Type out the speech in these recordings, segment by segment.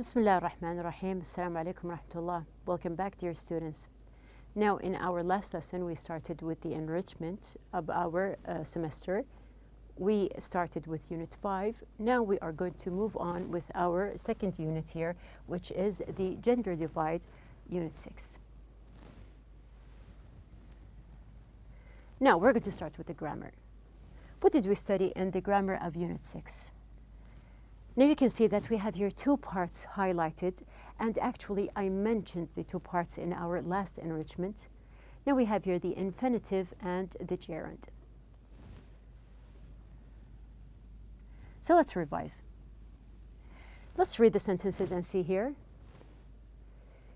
Bismillah ar-Rahman ar-Rahim. Assalamu alaikum wa rahmatullah. Welcome back, dear students. Now, in our last lesson, we started with the enrichment of our semester. We started with Unit 5. Now we are going to move on with our second unit here, which is the Gender Divide, Unit 6. Now, we're going to start with the grammar. What did we study in the grammar of Unit 6? Now you can see that we have here two parts highlighted, and actually I mentioned the two parts in our last enrichment. Now we have here the infinitive and the gerund. So let's revise. Let's read the sentences and see here.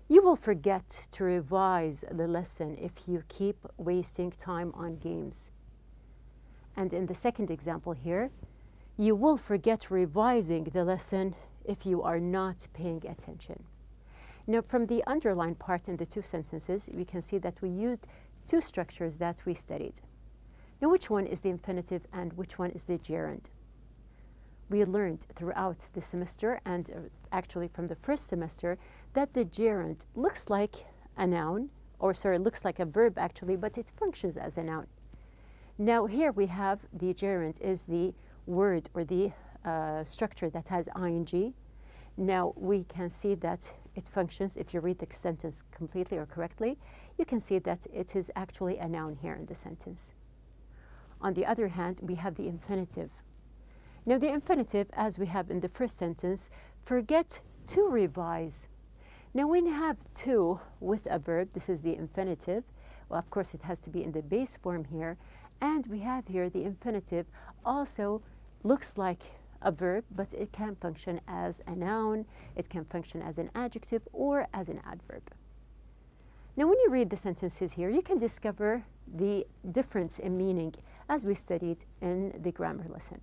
You will forget to revise the lesson if you keep wasting time on games. And in the second example here, you will forget revising the lesson if you are not paying attention. Now, from the underlined part in the two sentences, we can see that we used two structures that we studied. Now, which one is the infinitive and which one is the gerund? We learned throughout the semester and actually from the first semester that the gerund looks like a noun, looks like a verb actually, but it functions as a noun. Now, here we have the gerund is the word or the structure that has ing. Now we can see that it functions. If you read the sentence completely or correctly, you can see that it is actually a noun here in the sentence. On the other hand, we have the infinitive. Now the infinitive, as we have in the first sentence, forget to revise. Now when you have to with a verb, this is the infinitive. Well, of course it has to be in the base form here, and we have here the infinitive also looks like a verb, but it can function as a noun, it can function as an adjective or as an adverb. Now when you read the sentences here, you can discover the difference in meaning as we studied in the grammar lesson.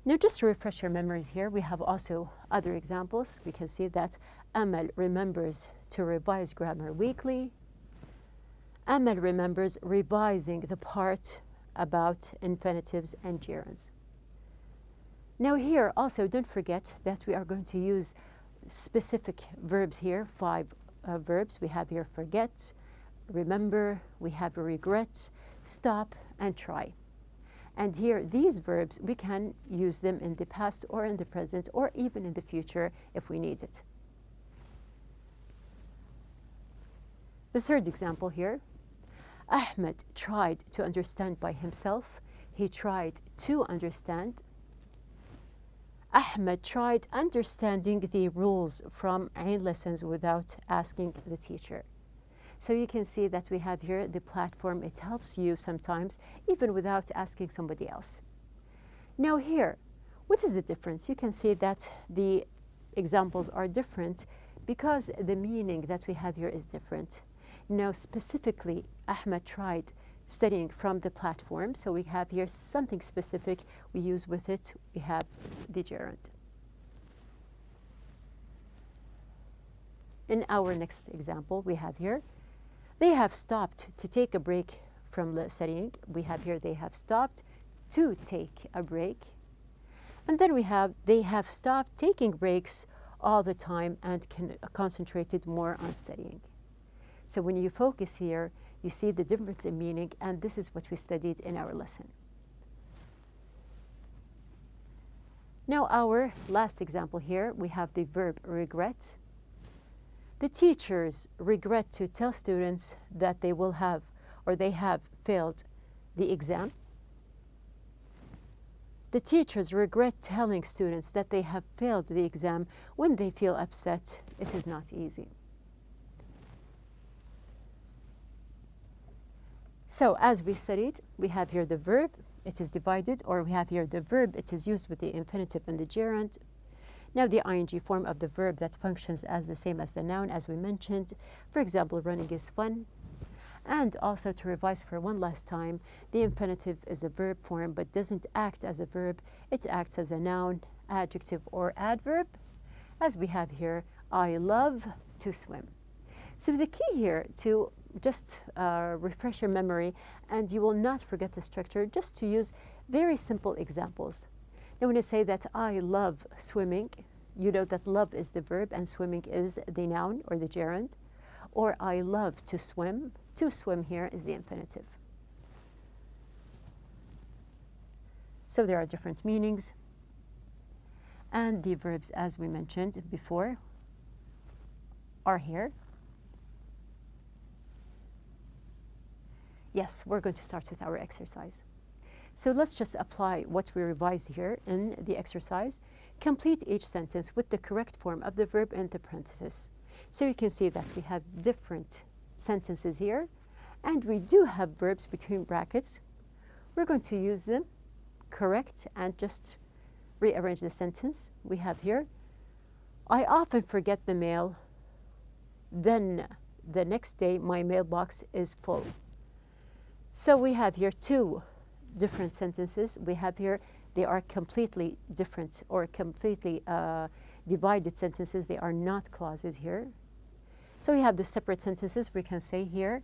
Now just to refresh your memories here, we have also other examples. We can see that Amal remembers to revise grammar weekly. Amal remembers revising the part about infinitives and gerunds. Now here also don't forget that we are going to use specific verbs here, 5 verbs. We have here forget, remember, we have regret, stop, and try. And here these verbs, we can use them in the past or in the present or even in the future if we need it. The third example here, Ahmed tried to understand by himself. He tried to understand. Ahmed tried understanding the rules from Ain lessons without asking the teacher. So you can see that we have here the platform. It helps you sometimes even without asking somebody else. Now here, what is the difference? You can see that the examples are different because the meaning that we have here is different. Now specifically, Ahmed tried studying from the platform, so we have here something specific we use with it. We have the gerund. In our next example, we have here, they have stopped to take a break from studying. We have here, they have stopped to take a break. And then we have, they have stopped taking breaks all the time and concentrated more on studying. So when you focus here, you see the difference in meaning, and this is what we studied in our lesson. Now our last example here, we have the verb regret. The teachers regret to tell students that they will have or they have failed the exam. The teachers regret telling students that they have failed the exam when they feel upset. It is not easy. So as we studied, we have here the verb, it is divided, or we have here the verb, it is used with the infinitive and the gerund. Now the ing form of the verb that functions as the same as the noun as we mentioned. For example, running is fun. And also to revise for one last time, the infinitive is a verb form but doesn't act as a verb. It acts as a noun, adjective, or adverb. As we have here, I love to swim. So the key here to just refresh your memory, and you will not forget the structure, just to use very simple examples. Now when I say that I love swimming, You know that love is the verb and swimming is the noun or the gerund. Or I love to swim. To swim here is the infinitive. So there are different meanings. And the verbs, as we mentioned before, are here. Yes, we're going to start with our exercise. So let's just apply what we revised here in the exercise. Complete each sentence with the correct form of the verb in the parenthesis. So you can see that we have different sentences here, and we do have verbs between brackets. We're going to use them, correct, and just rearrange the sentence. We have here, I often forget the mail, then the next day my mailbox is full. So we have here two different sentences. We have here, they are completely different or completely divided sentences. They are not clauses here. So we have the separate sentences. We can say here,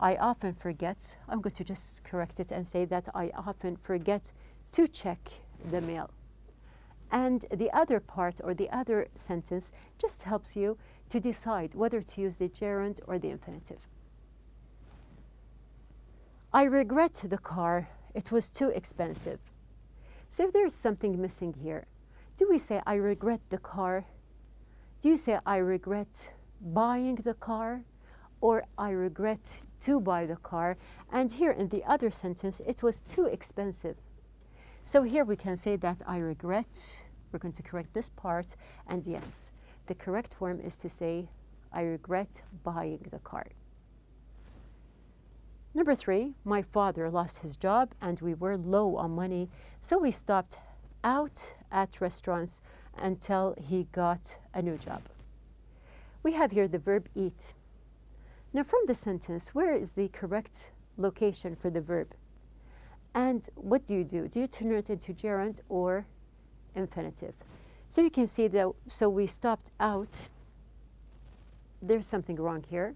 I often forget. I'm going to just correct it and say that I often forget to check the mail. And the other part or the other sentence just helps you to decide whether to use the gerund or the infinitive. I regret the car. It was too expensive. So if there's something missing here, do we say I regret the car? Do you say I regret buying the car? Or I regret to buy the car? And here in the other sentence, it was too expensive. So here we can say that I regret. We're going to correct this part. And yes, the correct form is to say I regret buying the car. Number 3, my father lost his job and we were low on money, so we stopped out at restaurants until he got a new job. We have here the verb eat. Now from the sentence, where is the correct location for the verb? And what do? Do you turn it into gerund or infinitive? So you can see that, so we stopped out. There's something wrong here.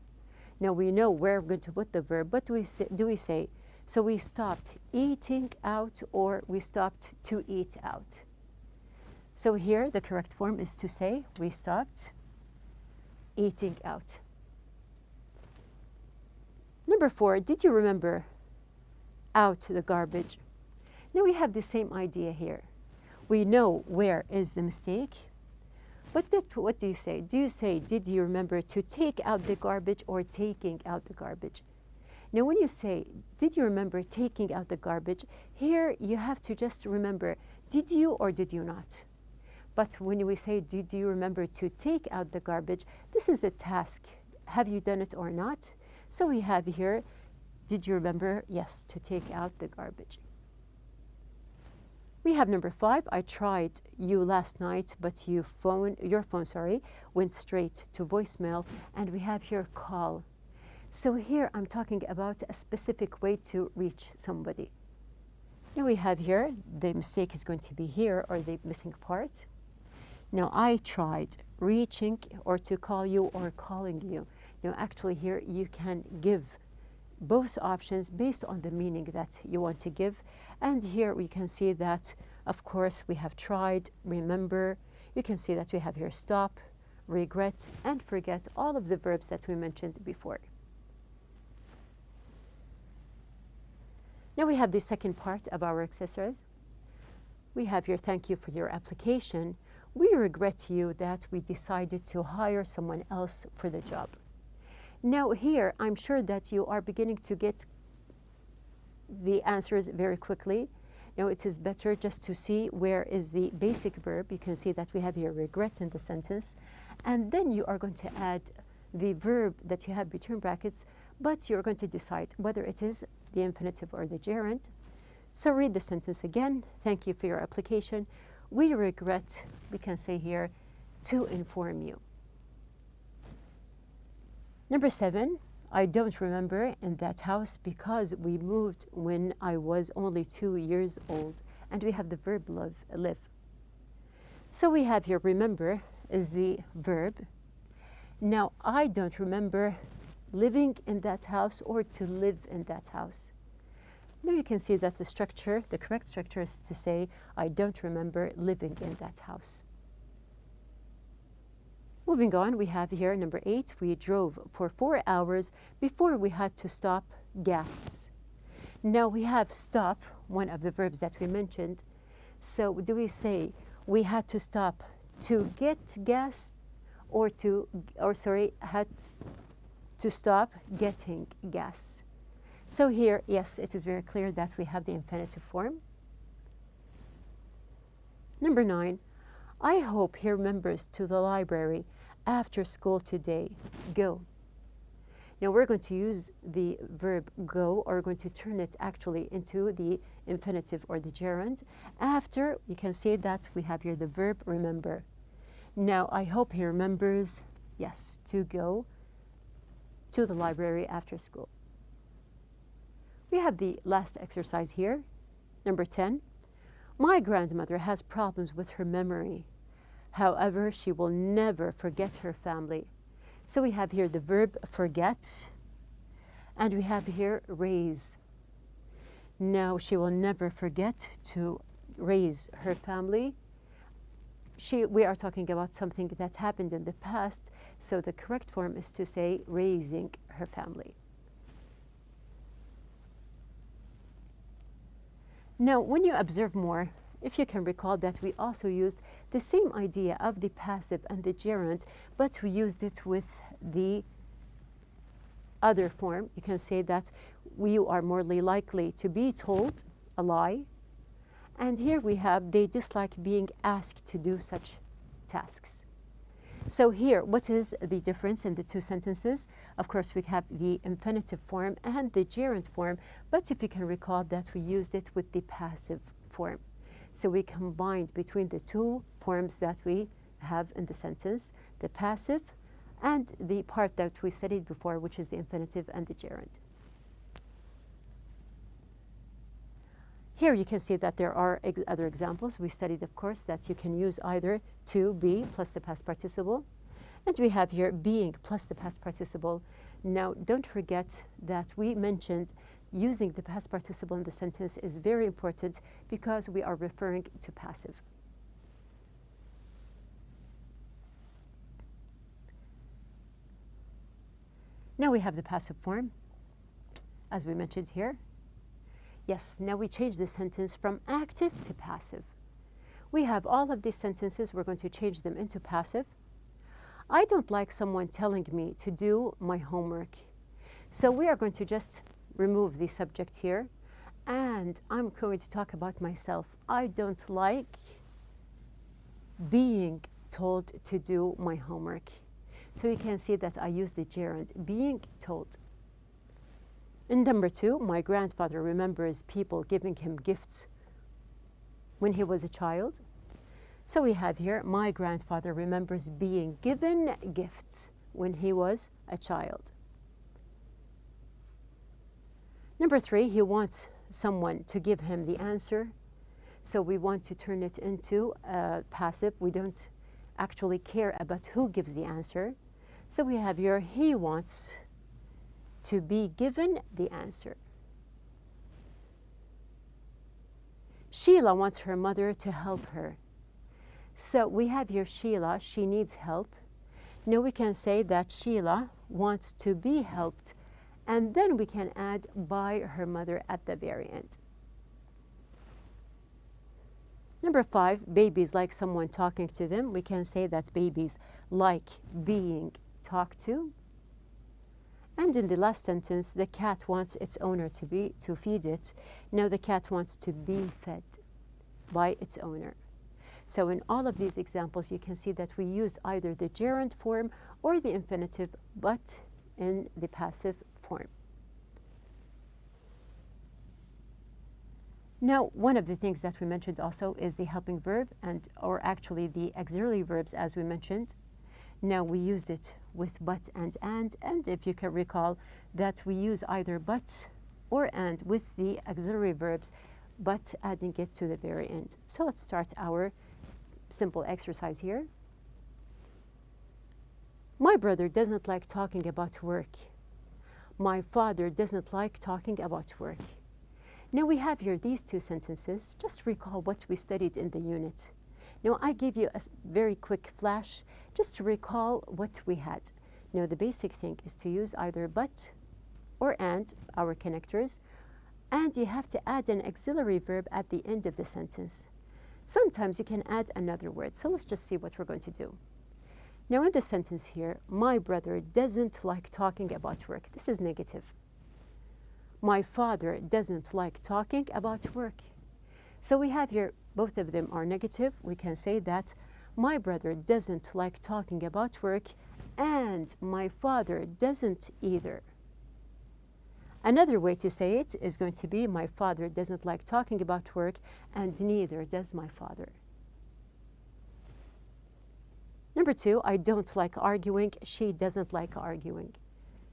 Now we know where we're going to put the verb, but do we say, so we stopped eating out or we stopped to eat out? So here the correct form is to say we stopped eating out. Number 4, did you remember out the garbage? Now we have the same idea here. We know where is the mistake. But what do you say? Do you say, did you remember to take out the garbage or taking out the garbage? Now, when you say, did you remember taking out the garbage? Here, you have to just remember, did you or did you not? But when we say, did you remember to take out the garbage? This is a task. Have you done it or not? So we have here, did you remember? Yes, to take out the garbage. We have number 5, I tried you last night, but your phone went straight to voicemail. And we have here call. So here I'm talking about a specific way to reach somebody. Now we have here, the mistake is going to be here, or the missing part. Now I tried reaching or to call you or calling you. Now actually here you can give both options based on the meaning that you want to give. And here we can see that, of course, we have tried, remember. You can see that we have here stop, regret, and forget, all of the verbs that we mentioned before. Now we have the second part of our exercise. We have here, thank you for your application. We regret you that we decided to hire someone else for the job. Now here, I'm sure that you are beginning to get the answers very quickly. Now it is better just to see where is the basic verb. You can see that we have here regret in the sentence. And then you are going to add the verb that you have between brackets, but you're going to decide whether it is the infinitive or the gerund. So read the sentence again. Thank you for your application. We regret, we can say here, to inform you. Number 7, I don't remember in that house because we moved when I was only 2 years old. And we have the verb live. So we have here remember is the verb. Now I don't remember living in that house or to live in that house. Now you can see that the structure, the correct structure is to say I don't remember living in that house. Moving on, we have here number 8. We drove for 4 hours before we had to stop gas. Now we have stop, one of the verbs that we mentioned. So do we say we had to stop to get gas had to stop getting gas? So here, yes, it is very clear that we have the infinitive form. Number 9, I hope he remembers to the library after school today. Go. Now we're going to use the verb go, or we're going to turn it actually into the infinitive or the gerund. After, you can say that we have here the verb remember. Now I hope he remembers, yes, to go to the library after school. We have the last exercise here, number 10. My grandmother has problems with her memory. However, she will never forget her family. So we have here the verb forget, and we have here raise. Now she will never forget to raise her family. We are talking about something that happened in the past, so the correct form is to say raising her family. Now, when you observe more, if you can recall that we also used the same idea of the passive and the gerund, but we used it with the other form. You can say that you are more likely to be told a lie. And here we have they dislike being asked to do such tasks. So here, what is the difference in the two sentences? Of course, we have the infinitive form and the gerund form, but if you can recall that we used it with the passive form. So we combined between the two forms that we have in the sentence, the passive and the part that we studied before, which is the infinitive and the gerund. Here you can see that there are other examples. We studied, of course, that you can use either to be plus the past participle. And we have here being plus the past participle. Now, don't forget that we mentioned using the past participle in the sentence is very important because we are referring to passive. Now we have the passive form, as we mentioned here. Yes, now we change the sentence from active to passive. We have all of these sentences, we're going to change them into passive. I don't like someone telling me to do my homework. So we are going to just remove the subject here, and I'm going to talk about myself. I don't like being told to do my homework. So you can see that I use the gerund, being told. In number 2, my grandfather remembers people giving him gifts when he was a child. So we have here, my grandfather remembers being given gifts when he was a child. Number 3, he wants someone to give him the answer. So we want to turn it into passive. We don't actually care about who gives the answer. So we have here, he wants to be given the answer. Sheila wants her mother to help her. So we have here Sheila, she needs help. Now we can say that Sheila wants to be helped, and then we can add by her mother at the very end. Number 5, babies like someone talking to them. We can say that babies like being talked to. And in the last sentence, the cat wants its owner to feed it. Now the cat wants to be fed by its owner. So in all of these examples, you can see that we used either the gerund form or the infinitive, but in the passive form. Now, one of the things that we mentioned also is the helping verb, or actually the auxiliary verbs, as we mentioned. Now we used it with but and if you can recall that we use either but or and with the auxiliary verbs, but adding it to the very end. So let's start our simple exercise here. My brother doesn't like talking about work. My father doesn't like talking about work. Now we have here these two sentences. Just recall what we studied in the unit. Now, I gave you a very quick flash just to recall what we had. Now, the basic thing is to use either but or and, our connectors, and you have to add an auxiliary verb at the end of the sentence. Sometimes you can add another word, so let's just see what we're going to do. Now, in the sentence here, my brother doesn't like talking about work. This is negative. My father doesn't like talking about work. So we have here, both of them are negative. We can say that my brother doesn't like talking about work and my father doesn't either. Another way to say it is going to be my father doesn't like talking about work and neither does my father. Number 2, I don't like arguing. She doesn't like arguing.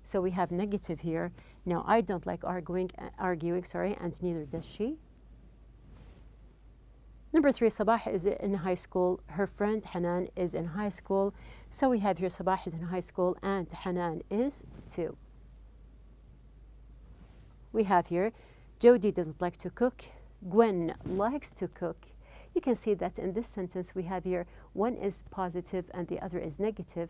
So we have negative here. Now, I don't like arguing, and neither does she. Number 3, Sabah is in high school. Her friend Hanan is in high school. So we have here Sabah is in high school and Hanan is too. We have here Jody doesn't like to cook. Gwen likes to cook. You can see that in this sentence we have here one is positive and the other is negative.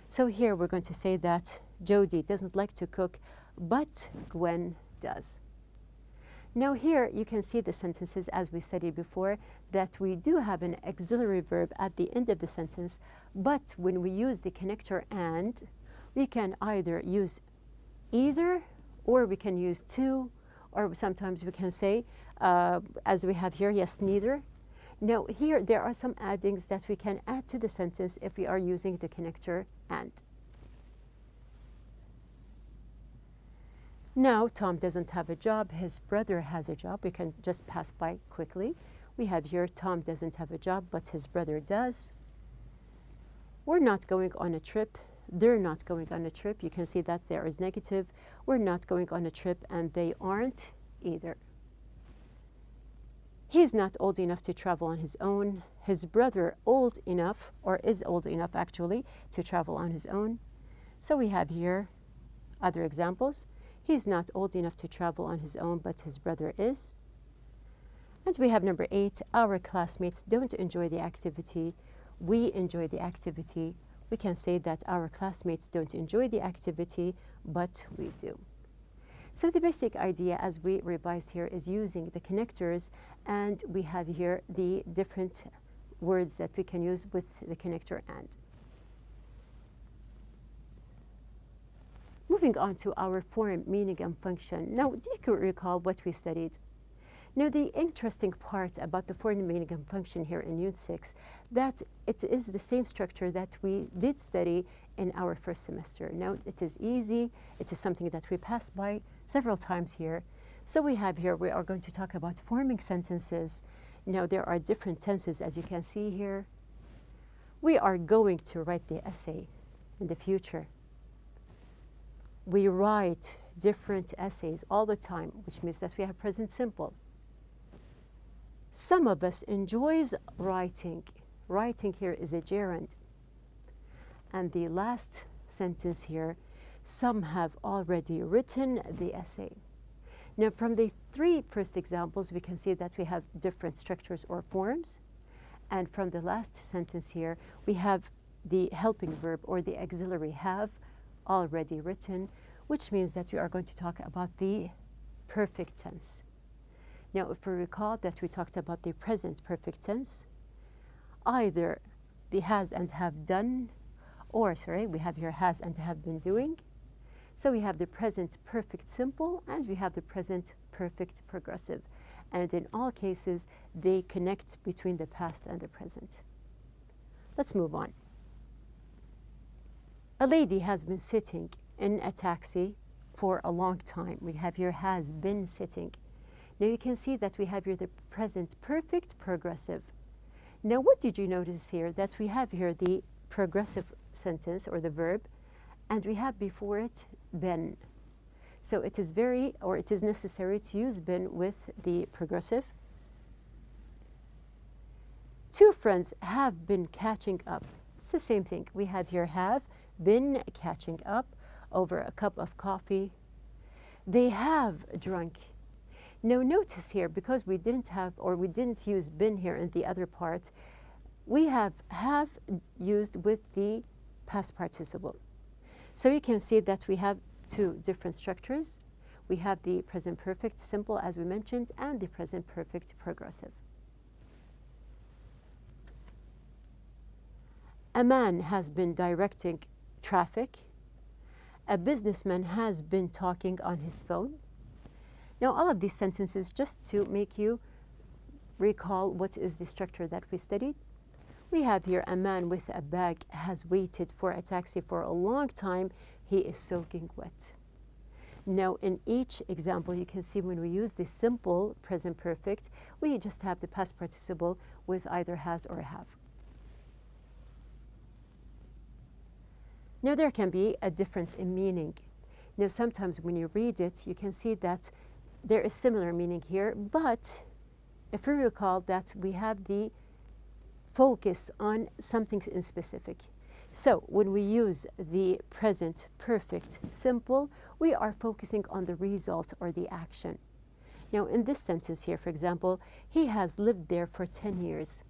So here we're going to say that Jody doesn't like to cook, but Gwen does. Now here you can see the sentences as we studied before that we do have an auxiliary verb at the end of the sentence, but when we use the connector and, we can either use either or we can use to, or sometimes we can say, as we have here, yes, neither. Now here there are some addings that we can add to the sentence if we are using the connector and. Now Tom doesn't have a job, his brother has a job. We can just pass by quickly. We have here Tom doesn't have a job, but his brother does. We're not going on a trip. They're not going on a trip. You can see that there is negative. We're not going on a trip and they aren't either. He's not old enough to travel on his own. His brother old enough, or is old enough actually, to travel on his own. So we have here other examples. He's not old enough to travel on his own, but his brother is. And we have number 8, our classmates don't enjoy the activity. We enjoy the activity. We can say that our classmates don't enjoy the activity, but we do. So the basic idea as we revised here is using the connectors, and we have here the different words that we can use with the connector and. Moving on to our form, meaning, and function. Now, do you recall what we studied? Now, the interesting part about the form, meaning, and function here in Unit 6, that it is the same structure that we did study in our first semester. Now, it is easy. It is something that we passed by several times here. So we have here, we are going to talk about forming sentences. Now, there are different tenses, as you can see here. We are going to write the essay in the future. We write different essays all the time, which means that we have present simple. Some of us enjoys writing. Writing here is a gerund. And the last sentence here, some have already written the essay. Now, from the 3 first examples, we can see that we have different structures or forms. And from the last sentence here, we have the helping verb or the auxiliary have already written, which means that we are going to talk about the perfect tense. Now, if we recall that we talked about the present perfect tense, either the has and have done, or we have here has and have been doing. So we have the present perfect simple and we have the present perfect progressive. And in all cases, they connect between the past and the present. Let's move on. A lady has been sitting in a taxi for a long time. We have here has been sitting. Now you can see that we have here the present perfect progressive. Now what did you notice here? That we have here the progressive sentence or the verb, and we have before it been. So it is necessary to use been with the progressive. 2 friends have been catching up. It's the same thing. We have here have been catching up over a cup of coffee. They have drunk. Now notice here, because we didn't use been here in the other part, we have used with the past participle. So you can see that we have two different structures. We have the present perfect simple, as we mentioned, and the present perfect progressive. A man has been directing traffic. A businessman has been talking on his phone. Now, all of these sentences, just to make you recall what is the structure that we studied. We have here a man with a bag has waited for a taxi for a long time. He is soaking wet. Now, in each example, you can see when we use the simple present perfect, we just have the past participle with either has or have. Now, there can be a difference in meaning. Now, sometimes when you read it, you can see that there is similar meaning here, but if we recall that we have the focus on something in specific. So when we use the present perfect simple, we are focusing on the result or the action. Now, in this sentence here, for example, he has lived there for 10 years.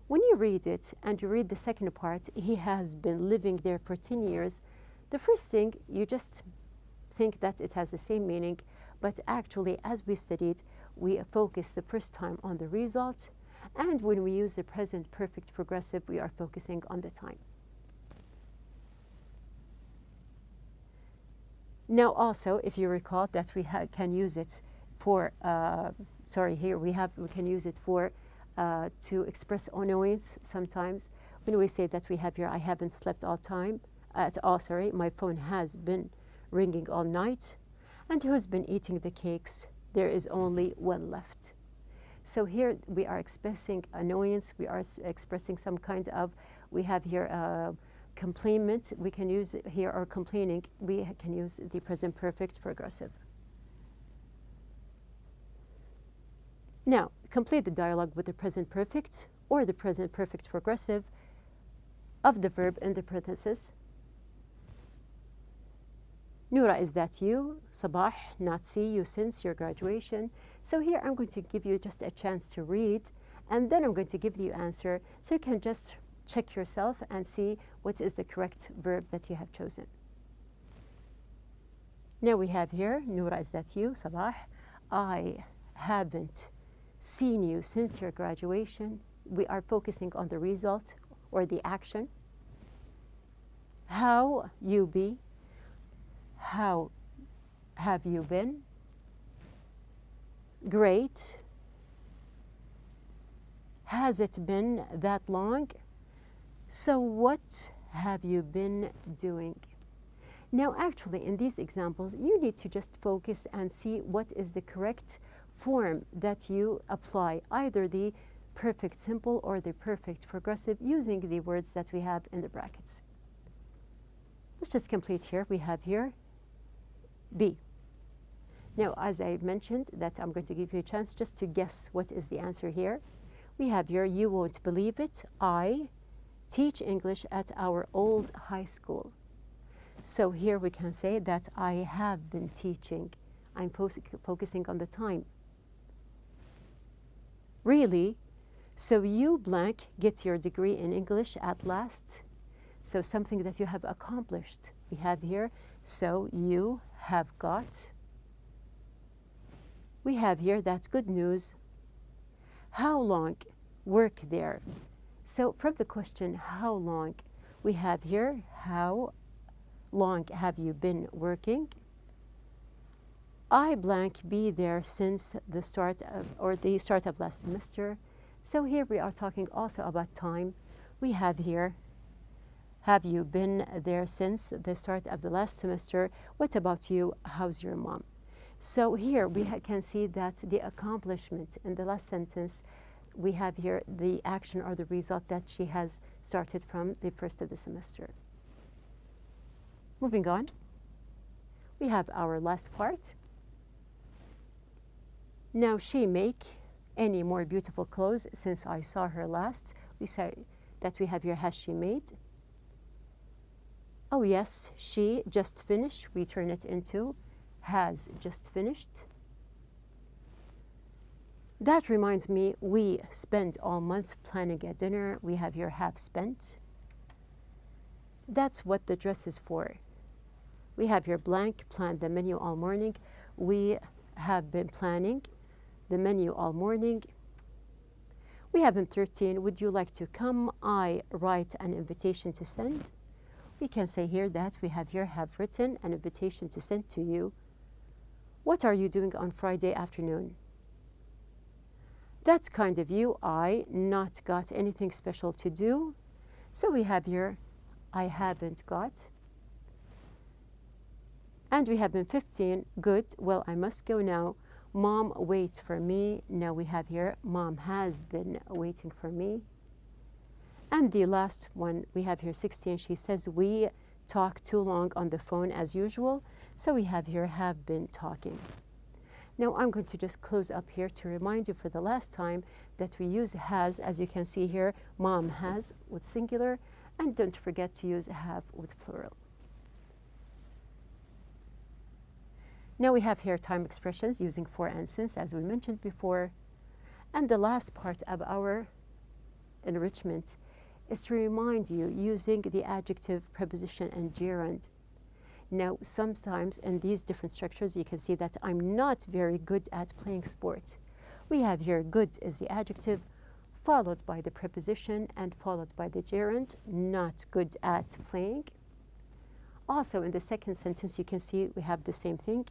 When you read it and you read the second part, he has been living there for 10 years, the first thing, you just think that it has the same meaning, but actually, as we studied, we focus the first time on the result, and when we use the present perfect progressive, we are focusing on the time. Now, also, if you recall that we can use it for, we can use it for to express annoyance sometimes. When we say that we have here, I haven't slept my phone has been ringing all night, and who's been eating the cakes? There is only one left. So here we are expressing annoyance, we are expressing some kind of, we have here complaint, we can use it here, or complaining, we can use the present perfect progressive. Now, complete the dialogue with the present perfect or the present perfect progressive of the verb in the parenthesis. Noura, is that you? Sabah, not see you since your graduation. So here I'm going to give you just a chance to read, and then I'm going to give you answer, so you can just check yourself and see what is the correct verb that you have chosen. Now we have here, Noura, is that you? Sabah, I haven't seen you since your graduation. We are focusing on the result or the action. How you be? How have you been? Great. Has it been that long? So what have you been doing? Now, actually, in these examples, you need to just focus and see what is the correct form that you apply, either the perfect simple or the perfect progressive, using the words that we have in the brackets. Let's just complete here. We have here B. Now, as I mentioned, that I'm going to give you a chance just to guess what is the answer here. We have here, you won't believe it, I teach English at our old high school. So here we can say that I have been teaching. I'm focusing on the time. Really? So you blank get your degree in English at last? So something that you have accomplished. We have here, so you have got. We have here, that's good news. How long? Work there. So from the question, how long? We have here, how long have you been working? I blank be there since the start of last semester. So here we are talking also about time. We have here, have you been there since the start of the last semester? What about you? How's your mom? So here we can see that the accomplishment in the last sentence, we have here the action or the result that she has started from the first of the semester. Moving on, we have our last part. Now she make any more beautiful clothes since I saw her last. We say that we have here, has she made? Oh yes, she just finished. We turn it into has just finished. That reminds me, we spend all month planning a dinner. We have here have spent. That's what the dress is for. We have here blank, planned the menu all morning. We have been planning the menu all morning. We have been 13. Would you like to come? I write an invitation to send. We can say here that we have here have written an invitation to send to you. What are you doing on Friday afternoon? That's kind of you. I not got anything special to do. So we have here, I haven't got. And we have been 15. Good. Well, I must go now. Mom, wait for me. Now we have here, Mom has been waiting for me. And the last one, we have here 16. She says, we talk too long on the phone as usual. So we have here, have been talking. Now I'm going to just close up here to remind you for the last time that we use has, as you can see here, Mom has with singular, and don't forget to use have with plural. Now we have here time expressions using for and since, as we mentioned before. And the last part of our enrichment is to remind you using the adjective, preposition, and gerund. Now, sometimes in these different structures, you can see that I'm not very good at playing sport. We have here good is the adjective, followed by the preposition and followed by the gerund, not good at playing. Also, in the second sentence, you can see we have the same thing.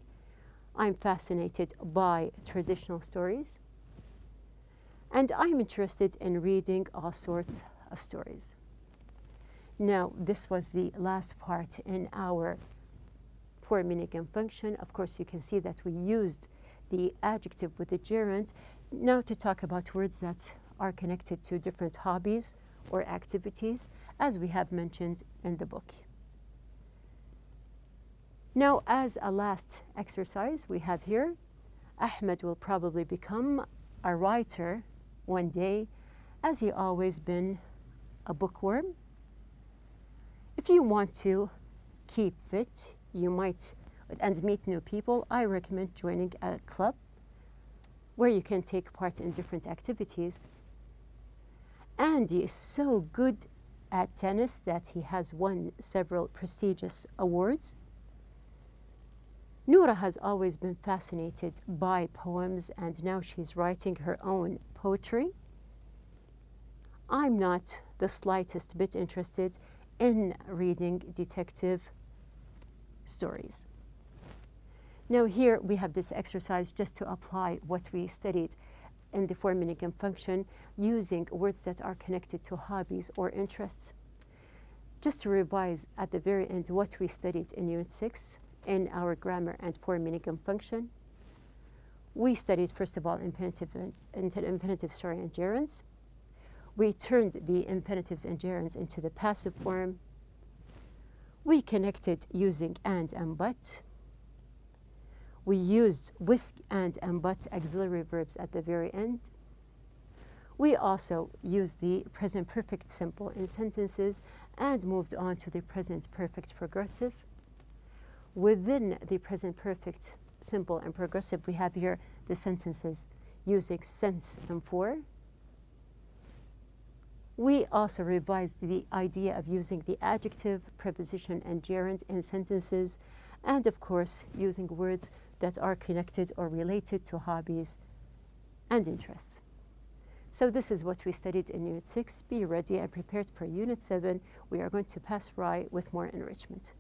I'm fascinated by traditional stories. And I'm interested in reading all sorts of stories. Now, this was the last part in our for meaning and function. Of course, you can see that we used the adjective with the gerund. Now to talk about words that are connected to different hobbies or activities, as we have mentioned in the book. Now, as a last exercise, we have here, Ahmed will probably become a writer one day, as he always been a bookworm. If you want to keep fit, you might, and meet new people, I recommend joining a club where you can take part in different activities. Andy is so good at tennis that he has won several prestigious awards. Noura has always been fascinated by poems, and now she's writing her own poetry. I'm not the slightest bit interested in reading detective stories. Now here we have this exercise just to apply what we studied in the for meaning and function using words that are connected to hobbies or interests. Just to revise at the very end what we studied in Unit 6 in our grammar and for meaning and function. We studied, first of all, infinitive, story, and gerunds. We turned the infinitives and gerunds into the passive form. We connected using and but. We used with and but auxiliary verbs at the very end. We also used the present perfect simple in sentences and moved on to the present perfect progressive. Within the present perfect simple and progressive, we have here the sentences using since and for. We also revised the idea of using the adjective, preposition, and gerund in sentences, and of course, using words that are connected or related to hobbies and interests. So this is what we studied in Unit 6. Be ready and prepared for Unit 7. We are going to pass by with more enrichment.